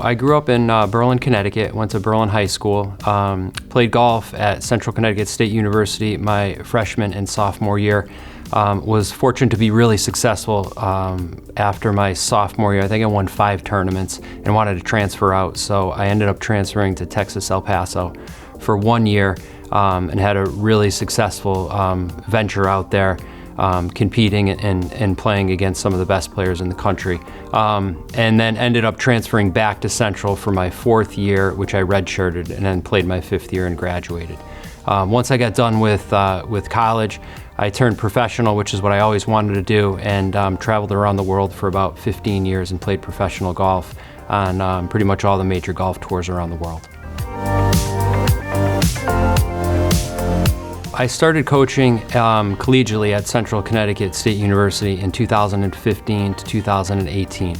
I grew up in Berlin, Connecticut, went to Berlin High School, played golf at Central Connecticut State University my freshman and sophomore year. Was fortunate to be really successful after my sophomore year. I think I won 5 tournaments and wanted to transfer out, so I ended up transferring to Texas, El Paso for 1 year and had a really successful venture out there. Competing and playing against some of the best players in the country. And then ended up transferring back to Central for my 4th year, which I redshirted, and then played my 5th year and graduated. Once I got done with college, I turned professional, which is what I always wanted to do, and traveled around the world for about 15 years and played professional golf on pretty much all the major golf tours around the world. I started coaching collegiately at Central Connecticut State University in 2015 to 2018.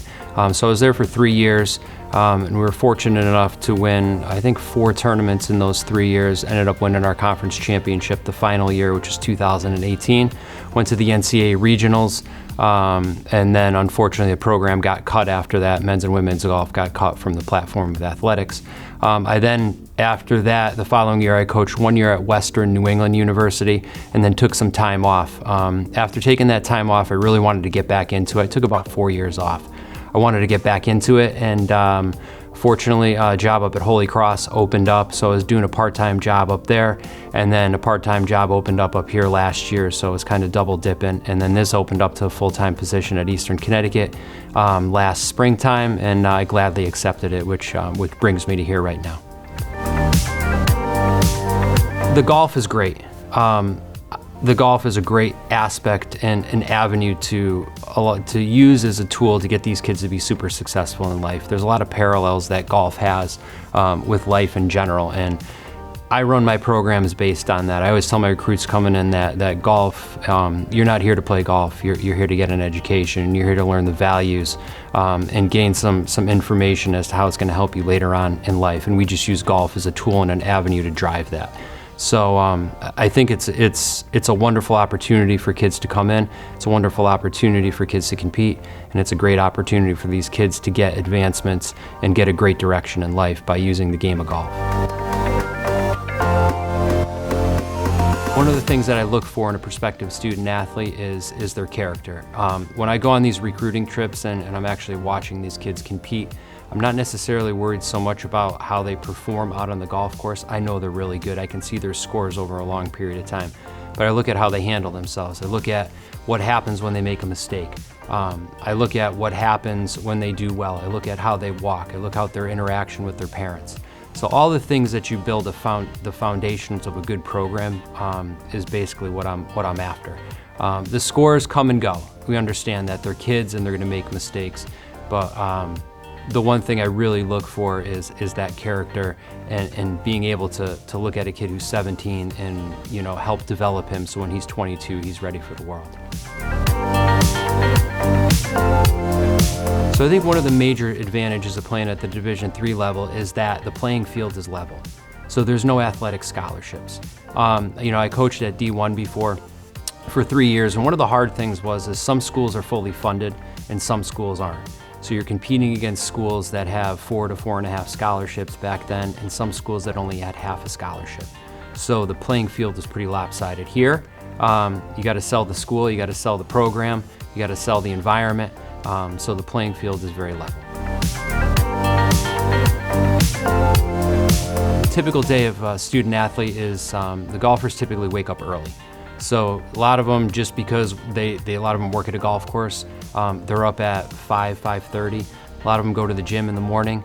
So I was there for 3 years, and we were fortunate enough to win, I think, 4 tournaments in those 3 years. Ended up winning our conference championship the final year, which was 2018. Went to the NCAA regionals, and then unfortunately the program got cut after that. Men's and women's golf got cut from the platform of athletics. I then, after that, the following year, I coached 1 year at Western New England University and then took some time off. After taking that time off, I really wanted to get back into it. I took about 4 years off. I wanted to get back into it, and fortunately, a job up at Holy Cross opened up, so I was doing a part-time job up there, and then a part-time job opened up here last year, so I was kind of double dipping, and then this opened up to a full-time position at Eastern Connecticut last springtime, and I gladly accepted it, which brings me to here right now. The golf is great. The golf is a great aspect and an avenue to use as a tool to get these kids to be super successful in life. There's a lot of parallels that golf has with life in general, and I run my programs based on that. I always tell my recruits coming in that golf, you're not here to play golf, you're here to get an education, and you're here to learn the values and gain some information as to how it's going to help you later on in life, and we just use golf as a tool and an avenue to drive that. So I think it's a wonderful opportunity for kids to come in. It's a wonderful opportunity for kids to compete, and it's a great opportunity for these kids to get advancements and get a great direction in life by using the game of golf. One of the things that I look for in a prospective student athlete is their character. When I go on these recruiting trips and I'm actually watching these kids compete, I'm not necessarily worried so much about how they perform out on the golf course. I know they're really good. I can see their scores over a long period of time. But I look at how they handle themselves. I look at what happens when they make a mistake. I look at what happens when they do well. I look at how they walk. I look at their interaction with their parents. So all the things that you build the foundations of a good program is basically what I'm after. The scores come and go. We understand that they're kids and they're going to make mistakes, but the one thing I really look for is that character and being able to look at a kid who's 17 and help develop him so when he's 22 he's ready for the world. So I think one of the major advantages of playing at the Division III level is that the playing field is level. So there's no athletic scholarships. I coached at D1 before for 3 years, and one of the hard things is some schools are fully funded and some schools aren't. So you're competing against schools that have 4 to 4.5 scholarships back then, and some schools that only had half a scholarship. So the playing field is pretty lopsided. Here, you got to sell the school, you got to sell the program, you got to sell the environment. So the playing field is very level. A typical day of a student athlete is the golfers typically wake up early. So a lot of them, just because a lot of them work at a golf course, they're up at 5:30. A lot of them go to the gym in the morning.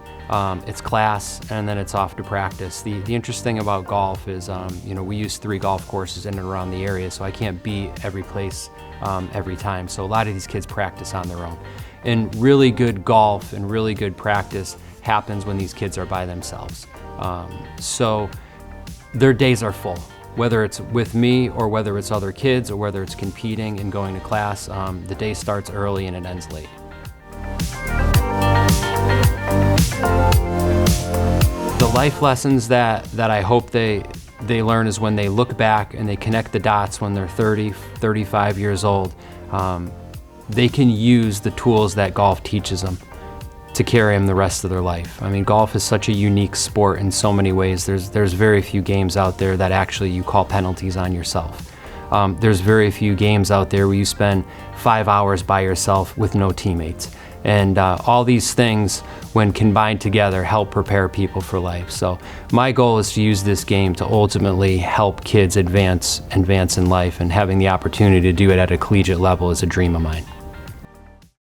It's class, and then it's off to practice. The interesting thing about golf is, we use 3 golf courses in and around the area, so I can't be every place every time. So a lot of these kids practice on their own. And really good golf and really good practice happens when these kids are by themselves. So their days are full. Whether it's with me or whether it's other kids or whether it's competing and going to class, the day starts early and it ends late. The life lessons that I hope they learn is when they look back and they connect the dots when they're 30, 35 years old, they can use the tools that golf teaches them to carry them the rest of their life. I mean, golf is such a unique sport in so many ways. There's very few games out there that actually you call penalties on yourself. There's very few games out there where you spend 5 hours by yourself with no teammates. And all these things, when combined together, help prepare people for life. So my goal is to use this game to ultimately help kids advance in life, and having the opportunity to do it at a collegiate level is a dream of mine.